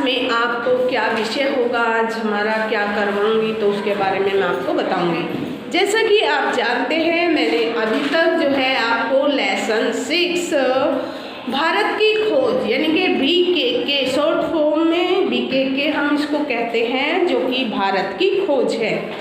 में आपको क्या विषय होगा, आज हमारा क्या करवाऊंगी, तो उसके बारे में मैं आपको बताऊंगी। जैसा कि आप जानते हैं, मैंने अभी तक जो है आपको लेसन 6 भारत की खोज यानी कि BKK, शॉर्ट फॉर्म में BKK हम इसको कहते हैं, जो कि भारत की खोज है।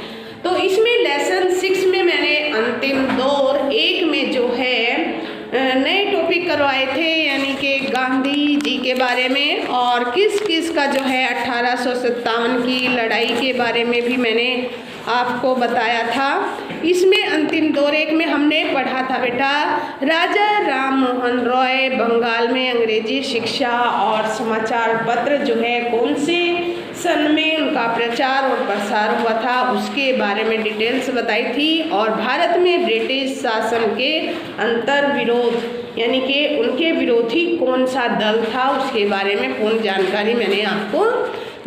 तो इसमें लेसन 6 में मैंने अंतिम दौर 1 में जो है नए टॉपिक करवाए थे, यानी कि गांधी जी के बारे में और किस किस का जो है 1857 की लड़ाई के बारे में भी मैंने आपको बताया था। इसमें अंतिम दौर 1 में हमने पढ़ा था बेटा, राजा राम मोहन रॉय बंगाल में अंग्रेजी शिक्षा और समाचार पत्र जो है कौन से सन में उनका प्रचार और प्रसार हुआ था, उसके बारे में डिटेल्स बताई थी। और भारत में ब्रिटिश शासन के अंतर विरोध यानी कि उनके विरोधी कौन सा दल था, उसके बारे में पूर्ण जानकारी मैंने आपको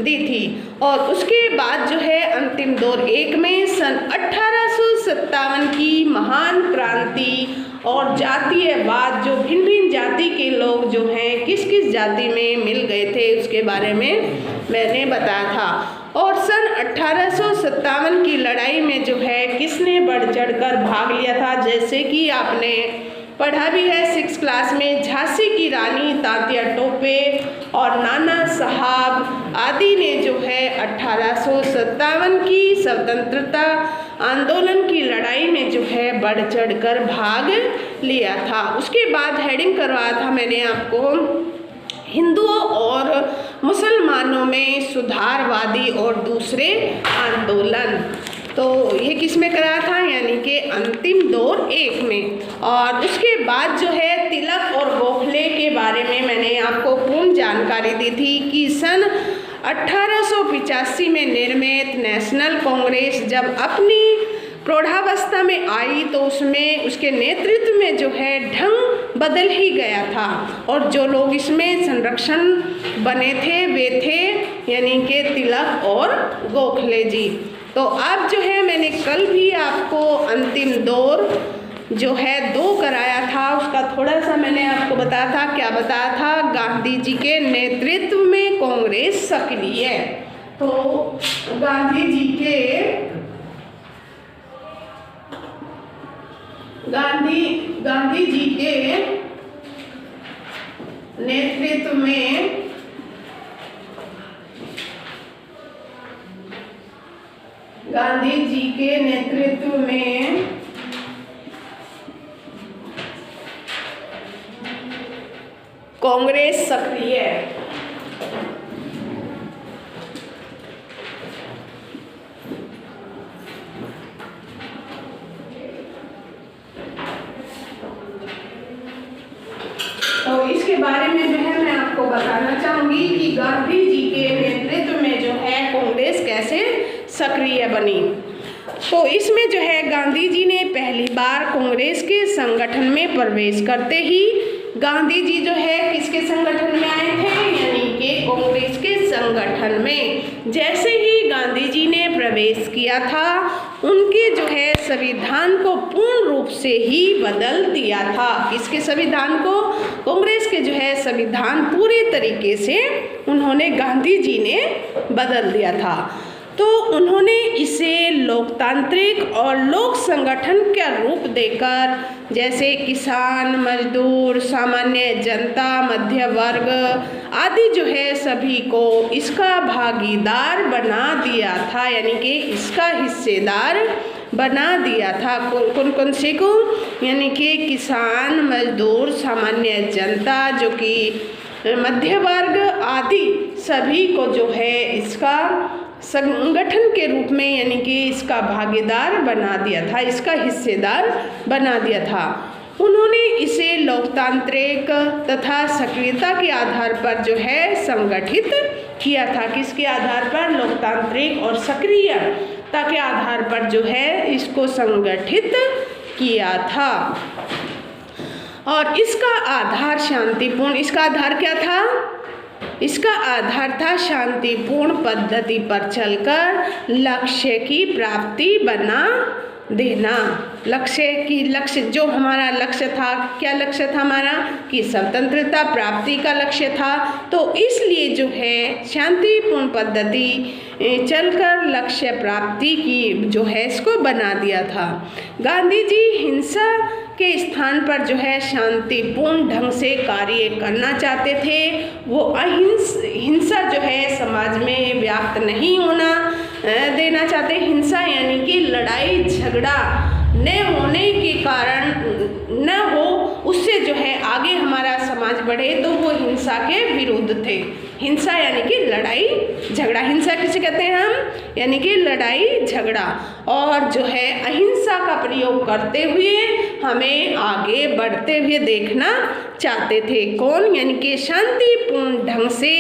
दी थी। और उसके बाद जो है अंतिम दौर 1 में सन 1857 की महान क्रांति और जातीयवाद, जो भिन्न भिन्न जाति के लोग जो हैं किस किस जाति में मिल गए थे, उसके बारे में मैंने बताया था। और सन 1857 की लड़ाई में जो है किसने बढ़ चढ़कर भाग लिया था, जैसे कि आपने पढ़ा भी है 6th क्लास में, झांसी की रानी तात्या टोपे और नाना साहब आदि ने जो है 1857 की स्वतंत्रता आंदोलन की लड़ाई में जो है बढ़ चढ़कर भाग लिया था। उसके बाद हेडिंग करवाया था मैंने आपको, हिंदुओं और मुसलमानों में सुधारवादी और दूसरे आंदोलन। तो ये किस में कराया था, यानी कि अंतिम दौर 1 में। और उसके बाद जो है तिलक और गोखले के बारे में मैंने आपको पूर्ण जानकारी दी थी कि सन 1885 में निर्मित नेशनल कांग्रेस जब अपनी प्रौढ़ावस्था में आई तो उसमें उसके नेतृत्व में जो है ढंग बदल ही गया था, और जो लोग इसमें संरक्षण बने थे वे थे यानी कि तिलक और गोखले जी। तो अब जो है मैंने कल भी आपको अंतिम दौर जो है 2 कराया था, उसका थोड़ा सा मैंने आपको बताया था। क्या बताया था, गांधी जी के नेतृत्व में कांग्रेस सक्रिय है। तो गांधी जी के नेतृत्व में कांग्रेस सक्रिय है। तो इसके बारे में जो है मैं आपको बताना चाहूँगी कि गांधी जी के नेतृत्व में जो है कांग्रेस कैसे सक्रिय बनी। तो इसमें जो है गांधी जी ने पहली बार कांग्रेस के संगठन में प्रवेश करते ही गांधी जी जो है किसके संगठन में आए थे, यानी कि कांग्रेस के संगठन में। जैसे ही गांधी जी ने प्रवेश किया था, उनके जो है संविधान को पूर्ण रूप से ही बदल दिया था। किसके संविधान को, कांग्रेस के जो है संविधान पूरे तरीके से उन्होंने गांधी जी ने बदल दिया था। तो उन्होंने इसे लोकतांत्रिक और लोक संगठन का रूप देकर जैसे किसान, मजदूर, सामान्य जनता, मध्य वर्ग आदि जो है सभी को इसका भागीदार बना दिया था, यानी कि इसका हिस्सेदार बना दिया था। कौन कौन से को, यानी कि किसान, मजदूर, सामान्य जनता जो कि मध्य वर्ग आदि सभी को जो है इसका संगठन के रूप में यानी कि इसका भागीदार बना दिया था, इसका हिस्सेदार बना दिया था। उन्होंने इसे लोकतांत्रिक तथा सक्रियता के आधार पर जो है संगठित किया था। किसके आधार पर, लोकतांत्रिक और सक्रियता के आधार पर जो है इसको संगठित किया था। और इसका आधार शांतिपूर्ण, इसका आधार क्या था, इसका आधार था शांतिपूर्ण पद्धति पर चलकर लक्ष्य की प्राप्ति बना देना। लक्ष्य जो हमारा लक्ष्य था, क्या लक्ष्य था हमारा, कि स्वतंत्रता प्राप्ति का लक्ष्य था। तो इसलिए जो है शांतिपूर्ण पद्धति चलकर लक्ष्य प्राप्ति की जो है इसको बना दिया था। गांधी जी हिंसा के स्थान पर जो है शांतिपूर्ण ढंग से कार्य करना चाहते थे। वो हिंसा जो है समाज में व्याप्त नहीं होना देना चाहते। हिंसा यानी कि लड़ाई झगड़ा न होने के कारण न हो, उससे जो है आगे हमारा समाज बढ़े, तो वो हिंसा के विरुद्ध थे। हिंसा यानी कि लड़ाई झगड़ा, हिंसा किसे कहते हैं हम, यानी कि लड़ाई झगड़ा। और जो है अहिंसा का प्रयोग करते हुए हमें आगे बढ़ते हुए देखना चाहते थे। कौन, यानी कि शांतिपूर्ण ढंग से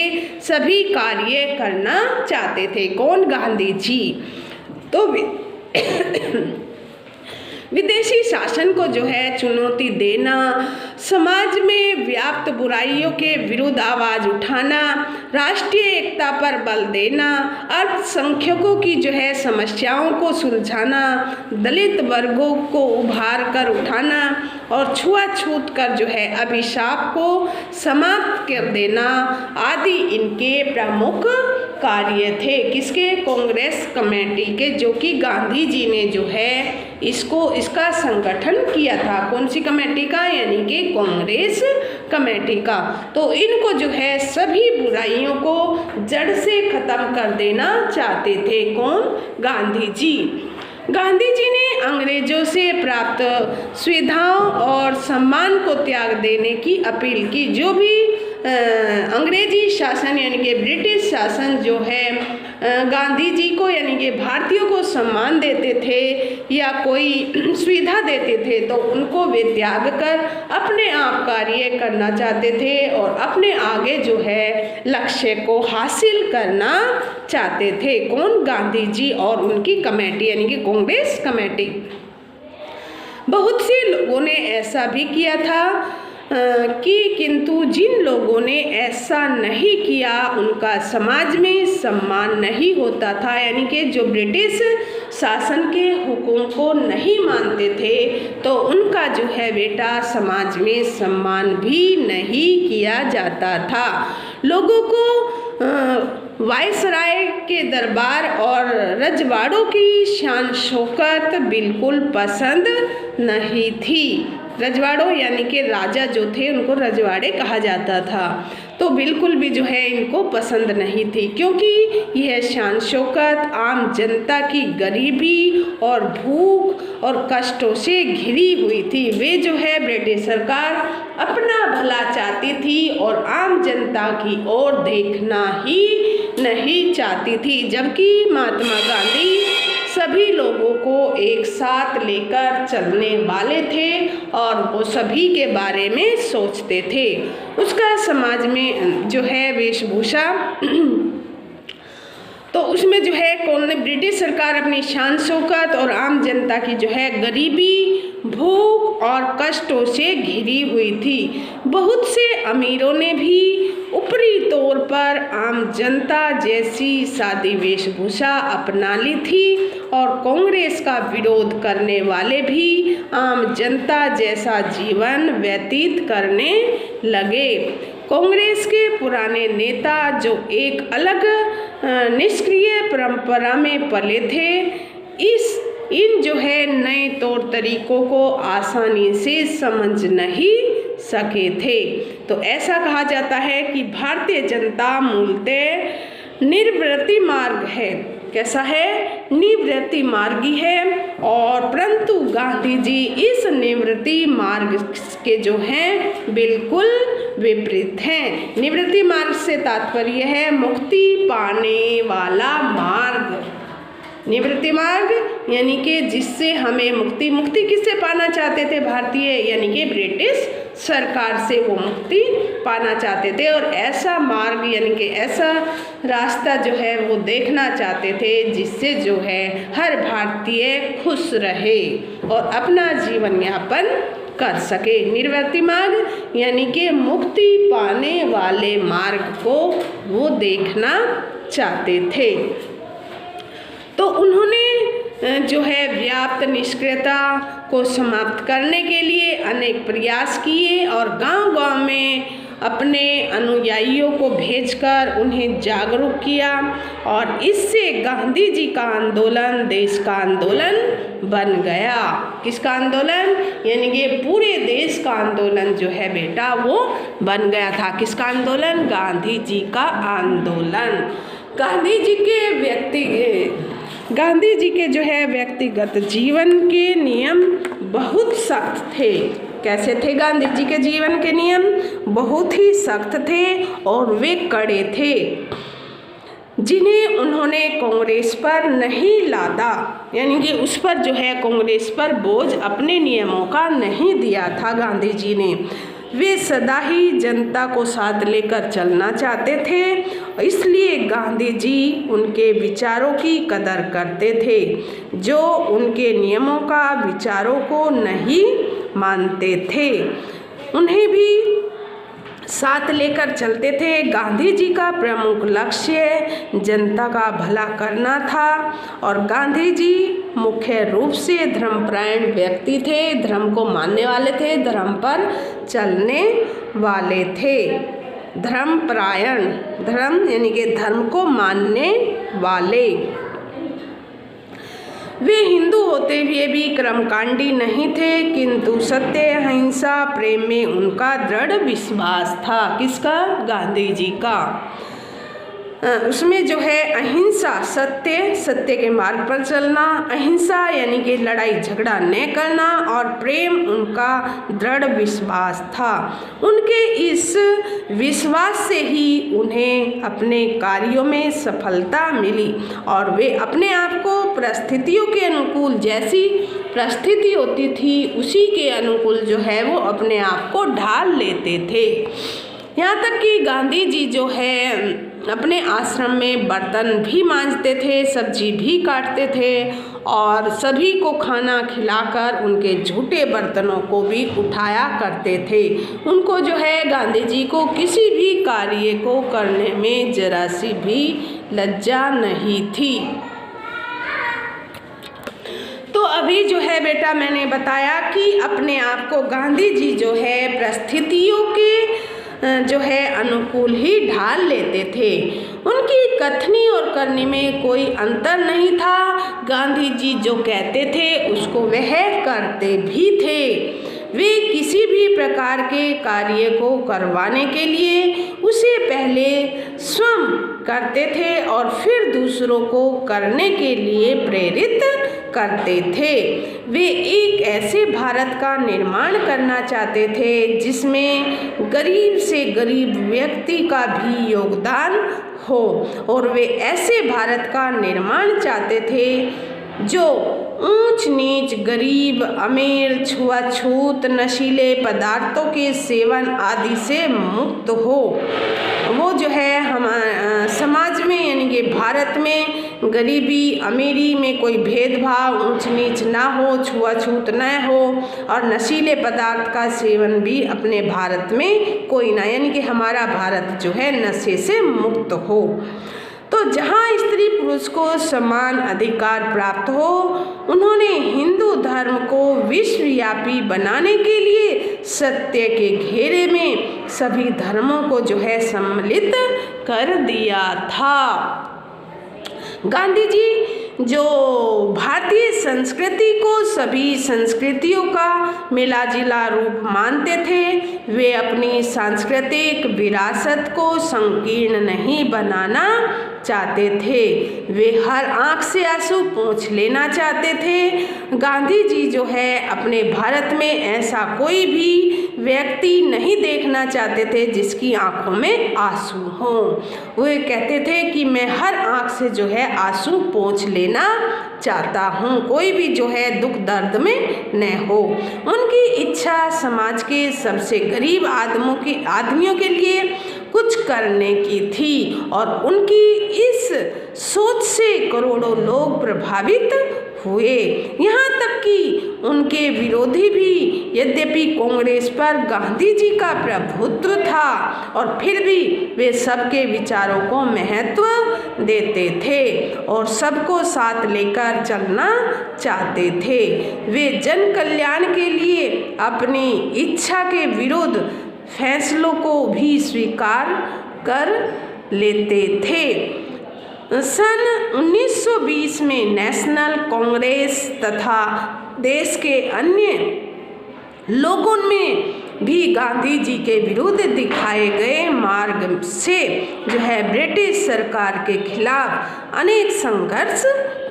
सभी कार्य करना चाहते थे। कौन, गांधी जी। तो विदेशी शासन को जो है चुनौती देना, समाज में व्याप्त बुराइयों के विरुद्ध आवाज उठाना, राष्ट्रीय एकता पर बल देना, अल्पसंख्यकों की जो है समस्याओं को सुलझाना, दलित वर्गों को उभार कर उठाना और छुआछूत कर जो है अभिशाप को समाप्त कर देना आदि इनके प्रमुख कार्य थे। किसके, कांग्रेस कमेटी के, जो कि गांधी जी ने जो है इसका संगठन किया था। कौन सी कमेटी का, यानी कि कांग्रेस कमेटी का। तो इनको जो है सभी बुराइयों को जड़ से खत्म कर देना चाहते थे। कौन, गांधी जी। गांधी जी ने अंग्रेजों से प्राप्त सुविधाओं और सम्मान को त्याग देने की अपील की। जो भी अंग्रेजी शासन यानी कि ब्रिटिश शासन जो है गांधी जी को यानी कि भारतीयों को सम्मान देते थे या कोई सुविधा देते थे, तो उनको वे त्याग कर अपने आप कार्य करना चाहते थे और अपने आगे जो है लक्ष्य को हासिल करना चाहते थे। कौन, गांधी जी और उनकी कमेटी यानी कि कांग्रेस कमेटी। बहुत से लोगों ने ऐसा भी किया था किंतु जिन लोगों ने ऐसा नहीं किया उनका समाज में सम्मान नहीं होता था। यानी कि जो ब्रिटिश शासन के हुक्म को नहीं मानते थे तो उनका जो है बेटा समाज में सम्मान भी नहीं किया जाता था। लोगों को वायसराय के दरबार और रजवाड़ों की शान शौकत बिल्कुल पसंद नहीं थी। रजवाड़ों यानी कि राजा जो थे उनको रजवाड़े कहा जाता था, तो बिल्कुल भी जो है इनको पसंद नहीं थी, क्योंकि यह शान शौकत आम जनता की गरीबी और भूख और कष्टों से घिरी हुई थी। वे जो है ब्रिटिश सरकार अपना भला चाहती थी और आम जनता की ओर देखना ही नहीं चाहती थी, जबकि महात्मा गांधी सभी लोगों को एक साथ लेकर चलने वाले थे और वो सभी के बारे में सोचते थे। उसका समाज में जो है वेशभूषा तो उसमें जो है कौन ने ब्रिटिश सरकार अपनी शान शौकत और आम जनता की जो है गरीबी भूख और कष्टों से घिरी हुई थी। बहुत से अमीरों ने भी ऊपरी तौर पर आम जनता जैसी सादी वेशभूषा अपना ली थी और कांग्रेस का विरोध करने वाले भी आम जनता जैसा जीवन व्यतीत करने लगे। कांग्रेस के पुराने नेता जो एक अलग निष्क्रिय परंपरा में पले थे, इन जो है नए तौर तरीकों को आसानी से समझ नहीं सके थे। तो ऐसा कहा जाता है कि भारतीय जनता मूलतः निवृत्ति मार्ग है। कैसा है? निवृत्ति मार्गी है, और परंतु गांधी जी इस निवृत्ति मार्ग के जो हैं बिल्कुल विपरीत हैं। निवृत्ति मार्ग से तात्पर्य है मुक्ति पाने वाला मार्ग। निवृत्ति मार्ग यानी कि जिससे हमें मुक्ति किससे पाना चाहते थे भारतीय, यानी कि ब्रिटिश सरकार से वो मुक्ति पाना चाहते थे, और ऐसा मार्ग यानी कि ऐसा रास्ता जो है वो देखना चाहते थे जिससे जो है हर भारतीय खुश रहे और अपना जीवन यापन कर सके। निवृत्ति मार्ग यानी कि मुक्ति पाने वाले मार्ग को वो देखना चाहते थे। तो उन्होंने जो है व्याप्त निष्क्रियता को समाप्त करने के लिए अनेक प्रयास किए और गांव-गांव में अपने अनुयायियों को भेजकर उन्हें जागरूक किया और इससे गांधी जी का आंदोलन देश का आंदोलन बन गया। किसका आंदोलन? यानी कि पूरे देश का आंदोलन जो है बेटा वो बन गया था। किसका आंदोलन? गांधी जी का आंदोलन। गांधी जी के जो है व्यक्तिगत जीवन के नियम बहुत सख्त थे। कैसे थे गांधी जी के जीवन के नियम? बहुत ही सख्त थे और वे कड़े थे, जिन्हें उन्होंने कांग्रेस पर नहीं लादा। यानी कि उस पर जो है कांग्रेस पर बोझ अपने नियमों का नहीं दिया था गांधी जी ने। वे सदा ही जनता को साथ लेकर चलना चाहते थे, इसलिए गांधी जी उनके विचारों की कदर करते थे जो उनके नियमों का विचारों को नहीं मानते थे। उन्हें भी साथ लेकर चलते थे। गांधी जी का प्रमुख लक्ष्य जनता का भला करना था और गांधी जी मुख्य रूप से धर्मपरायण व्यक्ति थे, धर्म को मानने वाले थे, धर्म पर चलने वाले थे। धर्मपरायण, धर्म यानी कि धर्म को मानने वाले। वे हिंदू होते हुए भी कर्मकांडी नहीं थे, किंतु सत्य, अहिंसा, प्रेम में उनका दृढ़ विश्वास था। किसका? गांधी जी का। उसमें जो है अहिंसा, सत्य के मार्ग पर चलना, अहिंसा यानी कि लड़ाई झगड़ा न करना और प्रेम उनका दृढ़ विश्वास था। उनके इस विश्वास से ही उन्हें अपने कार्यों में सफलता मिली और वे अपने आप को परिस्थितियों के अनुकूल, जैसी परिस्थिति होती थी उसी के अनुकूल जो है वो अपने आप को ढाल लेते थे। यहाँ तक कि गांधी जी जो है अपने आश्रम में बर्तन भी मांजते थे, सब्जी भी काटते थे और सभी को खाना खिलाकर उनके झूठे बर्तनों को भी उठाया करते थे। उनको जो है गांधी जी को किसी भी कार्य को करने में जरा सी भी लज्जा नहीं थी। तो अभी जो है बेटा मैंने बताया कि अपने आप को गांधी जी जो है परिस्थितियों के जो है अनुकूल ही ढाल लेते थे। उनकी कथनी और करनी में कोई अंतर नहीं था। गांधी जी जो कहते थे उसको वह करते भी थे। वे किसी भी प्रकार के कार्य को करवाने के लिए उसे पहले स्वयं करते थे और फिर दूसरों को करने के लिए प्रेरित करते थे। वे एक ऐसे भारत का निर्माण करना चाहते थे जिसमें गरीब से गरीब व्यक्ति का भी योगदान हो और वे ऐसे भारत का निर्माण चाहते थे जो ऊंच नीच, गरीब अमीर, छुआछूत, नशीले पदार्थों के सेवन आदि से मुक्त हो। वो जो है हमारे समाज में यानी कि भारत में गरीबी अमीरी में कोई भेदभाव, ऊंच नीच ना हो, छुआछूत न हो और नशीले पदार्थ का सेवन भी अपने भारत में कोई ना, यानी कि हमारा भारत जो है नशे से मुक्त हो। तो जहाँ स्त्री पुरुष को समान अधिकार प्राप्त हो, उन्होंने हिंदू धर्म को विश्वव्यापी बनाने के लिए सत्य के घेरे में सभी धर्मों को जो है सम्मिलित कर दिया था। गांधी जी जो भारतीय संस्कृति को सभी संस्कृतियों का मिलाजुला रूप मानते थे, वे अपनी सांस्कृतिक विरासत को संकीर्ण नहीं बनाना चाहते थे। वे हर आंख से आंसू पोंछ लेना चाहते थे। गांधी जी जो है अपने भारत में ऐसा कोई भी व्यक्ति नहीं देखना चाहते थे जिसकी आंखों में आंसू हों। वे कहते थे कि मैं हर आंख से जो है आंसू पोंछ लेना चाहता हूँ, कोई भी जो है दुख दर्द में न हो। उनकी इच्छा समाज के सबसे गरीब आदमियों के लिए कुछ करने की थी और उनकी इस सोच से करोड़ों लोग प्रभावित हुए। यहाँ तक कि उनके विरोधी भी, यद्यपि कांग्रेस पर गांधी जी का प्रभुत्व था और फिर भी वे सबके विचारों को महत्व देते थे और सबको साथ लेकर चलना चाहते थे। वे जन कल्याण के लिए अपनी इच्छा के विरुद्ध फैसलों को भी स्वीकार कर लेते थे। सन 1920 में नेशनल कांग्रेस तथा देश के अन्य लोगों में भी गांधी जी के विरुद्ध दिखाए गए मार्ग से ब्रिटिश सरकार के खिलाफ अनेक संघर्ष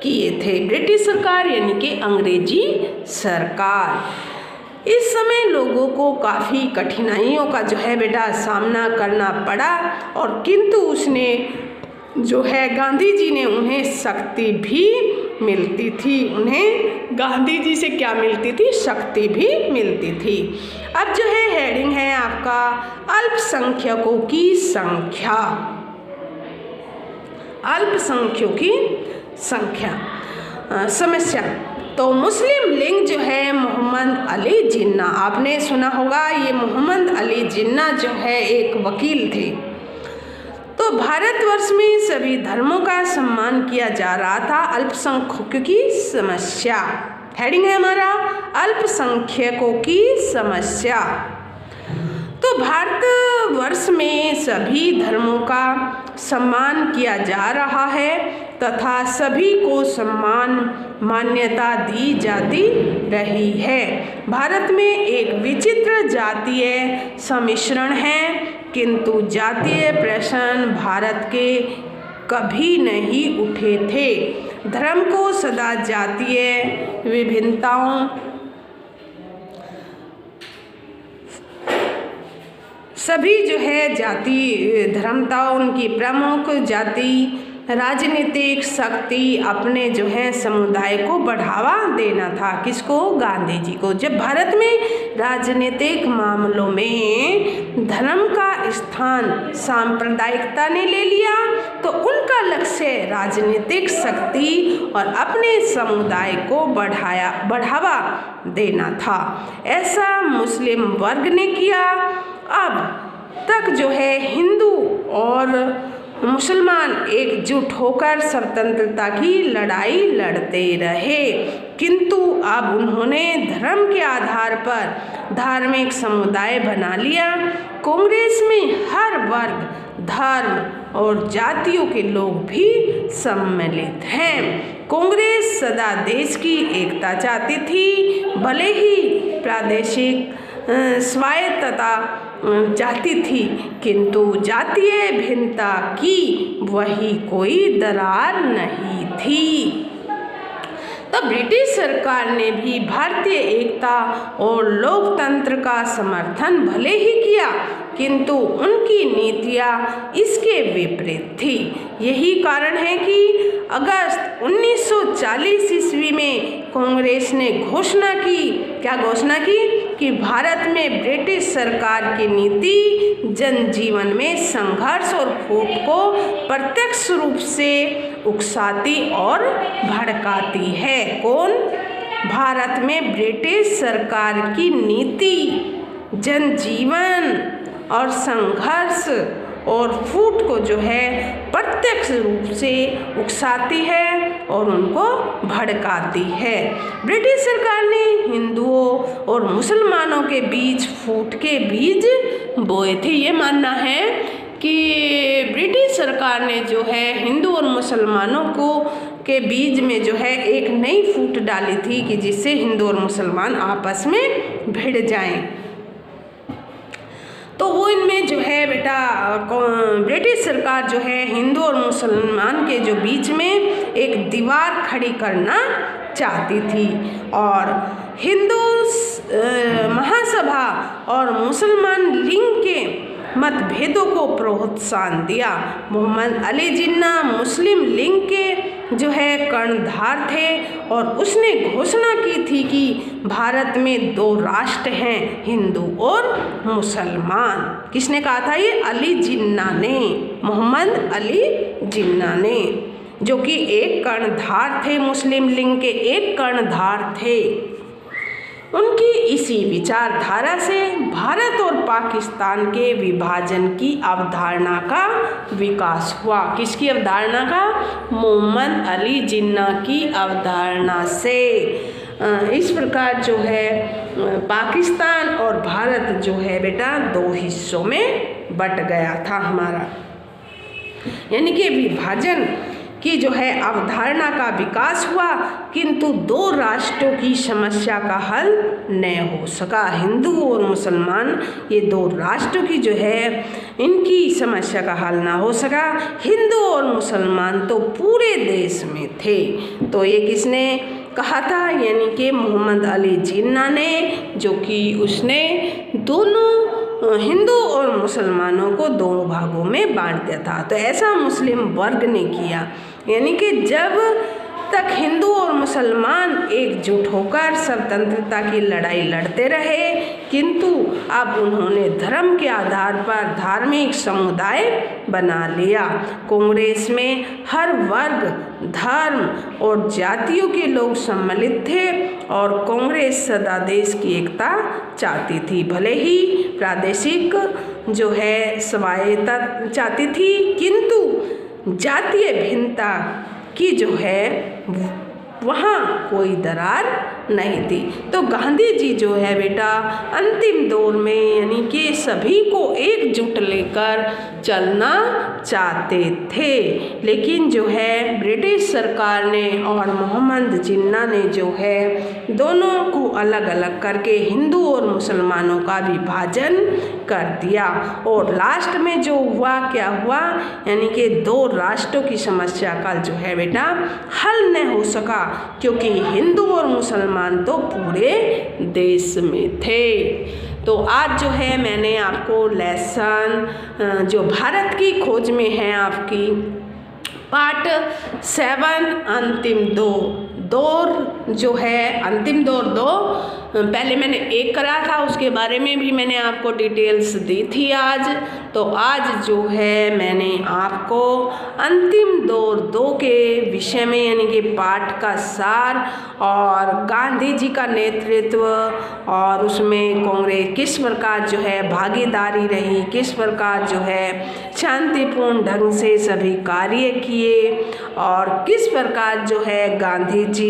किए थे। ब्रिटिश सरकार यानी कि अंग्रेजी सरकार। इस समय लोगों को काफ़ी कठिनाइयों का सामना करना पड़ा और किंतु उसने गांधी जी ने उन्हें शक्ति भी मिलती थी। उन्हें गांधी जी से क्या मिलती थी? शक्ति भी मिलती थी। अब हेडिंग है आपका अल्पसंख्यकों की संख्या। अल्पसंख्यकों की संख्या समस्या। तो मुस्लिम लीग मोहम्मद अली जिन्ना, आपने सुना होगा, ये मोहम्मद अली जिन्ना एक वकील थे। तो भारतवर्ष में सभी धर्मों का सम्मान किया जा रहा था। अल्पसंख्यकों की समस्या, हेडिंग है हमारा अल्पसंख्यकों की समस्या। तो भारतवर्ष में सभी धर्मों का सम्मान किया जा रहा है तथा सभी को समान मान्यता दी जाती रही है। भारत में एक विचित्र जातीय सम्मिश्रण है, किंतु जातीय प्रश्न भारत के कभी नहीं उठे थे। धर्म को सदा जातीय विभिन्नताओं सभी जाति धर्मताओं उनकी प्रमुख जाति राजनीतिक शक्ति अपने समुदाय को बढ़ावा देना था। किसको? गांधी जी को। जब भारत में राजनीतिक मामलों में धर्म का स्थान सांप्रदायिकता ने ले लिया तो उनका लक्ष्य राजनीतिक शक्ति और अपने समुदाय को बढ़ावा देना था। ऐसा मुस्लिम वर्ग ने किया। अब तक हिंदू और मुसलमान एकजुट होकर स्वतंत्रता की लड़ाई लड़ते रहे, किंतु अब उन्होंने धर्म के आधार पर धार्मिक समुदाय बना लिया। कांग्रेस में हर वर्ग, धर्म और जातियों के लोग भी सम्मिलित हैं। कांग्रेस सदा देश की एकता चाहती थी, भले ही प्रादेशिक स्वायत्तता चाहती थी, किंतु जातीय भिन्नता की वही कोई दरार नहीं थी। तब ब्रिटिश सरकार ने भी भारतीय एकता और लोकतंत्र का समर्थन भले ही किया, किंतु उनकी नीतियाँ इसके विपरीत थी। यही कारण है कि अगस्त 1940 ईस्वी में कांग्रेस ने घोषणा की, क्या घोषणा की? कि भारत में ब्रिटिश सरकार की नीति जनजीवन में संघर्ष और फूट को प्रत्यक्ष रूप से उकसाती और भड़काती है। कौन? भारत में ब्रिटिश सरकार की नीति जनजीवन और संघर्ष और फूट को प्रत्यक्ष रूप से उकसाती है और उनको भड़काती है। ब्रिटिश सरकार ने हिंदुओं और मुसलमानों के बीच फूट के बीज बोए थे। ये मानना है कि ब्रिटिश सरकार ने हिंदू और मुसलमानों को के बीच में एक नई फूट डाली थी कि जिससे हिंदू और मुसलमान आपस में भिड़ जाएं। तो वो इनमें ब्रिटिश सरकार हिंदू और मुसलमान के बीच में एक दीवार खड़ी करना चाहती थी और हिंदू महासभा और मुसलमान लीग के मतभेदों को प्रोत्साहन दिया। मोहम्मद अली जिन्ना मुस्लिम लीग के कर्णधार थे और उसने घोषणा की थी कि भारत में 2 राष्ट्र हैं, हिंदू और मुसलमान। किसने कहा था ये? अली जिन्ना ने, मोहम्मद अली जिन्ना ने। जो कि एक कर्णधार थे, मुस्लिम लीग के एक कर्णधार थे। उनकी इसी विचारधारा से भारत और पाकिस्तान के विभाजन की अवधारणा का विकास हुआ। किसकी अवधारणा का? मोहम्मद अली जिन्ना की अवधारणा से। इस प्रकार जो है पाकिस्तान और भारत जो है बेटा दो हिस्सों में बट गया था हमारा, यानी कि विभाजन की जो है अवधारणा का विकास हुआ, किंतु दो राष्ट्रों की समस्या का हल नहीं हो सका। हिंदू और मुसलमान ये दो राष्ट्रों की जो है इनकी समस्या का हल ना हो सका। हिंदू और मुसलमान तो पूरे देश में थे। तो ये किसने कहा था? यानी कि मोहम्मद अली जिन्ना ने, जो कि उसने दोनों हिंदू और मुसलमानों को दो भागों में बांट दिया था। तो ऐसा मुस्लिम वर्ग ने किया, यानी कि जब तक हिंदू और मुसलमान एकजुट होकर स्वतंत्रता की लड़ाई लड़ते रहे, किंतु अब उन्होंने धर्म के आधार पर धार्मिक समुदाय बना लिया। कांग्रेस में हर वर्ग, धर्म और जातियों के लोग सम्मिलित थे और कांग्रेस सदा देश की एकता चाहती थी। भले ही प्रादेशिक जो है स्वायत्तता चाहती थी, किंतु जातीय भिन्नता की जो है वहाँ कोई दरार नहीं थी। तो गांधी जी जो है बेटा अंतिम दौर में यानी कि सभी को एकजुट लेकर चलना चाहते थे, लेकिन जो है ब्रिटिश सरकार ने और मोहम्मद जिन्ना ने जो है दोनों को अलग अलग करके हिंदू और मुसलमानों का विभाजन कर दिया। और लास्ट में जो हुआ क्या हुआ, यानी कि दो राष्ट्रों की समस्या का जो है बेटा हल नहीं हो सका, क्योंकि हिंदू और मुसलमान तो पूरे देश में थे। तो आज जो है मैंने आपको लेसन जो भारत की खोज में है आपकी पार्ट 7 अंतिम दौर जो है अंतिम दौर 2, पहले मैंने 1 करा था, उसके बारे में भी मैंने आपको डिटेल्स दी थी आज। तो आज जो है मैंने आपको अंतिम दौर 2 के विषय में यानी कि पाठ का सार और गांधी जी का नेतृत्व और उसमें कांग्रेस किस प्रकार जो है भागीदारी रही, किस प्रकार जो है शांतिपूर्ण ढंग से सभी कार्य किए और किस प्रकार जो है गांधी जी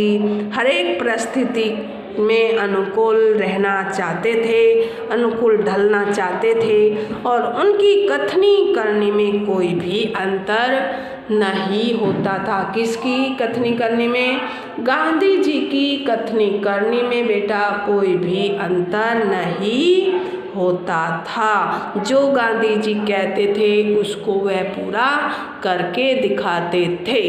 हर एक परिस्थिति में अनुकूल रहना चाहते थे, अनुकूल ढलना चाहते थे और उनकी कथनी करने में कोई भी अंतर नहीं होता था। किसकी कथनी करने में? गांधी जी की कथनी करने में बेटा कोई भी अंतर नहीं होता था। जो गांधी जी कहते थे उसको वह पूरा करके दिखाते थे।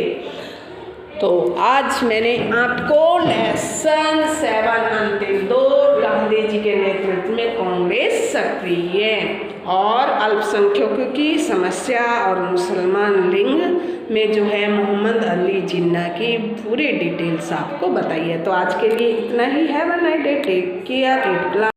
तो आज मैंने आपको लेसन 7 अंतिम दौर गांधी जी के नेतृत्व में कांग्रेस सक्रिय और अल्पसंख्यकों की समस्या और मुसलमान लिंग में जो है मोहम्मद अली जिन्ना की पूरी डिटेल्स आपको बताई है। तो आज के लिए इतना ही है। Have a nice day, take care.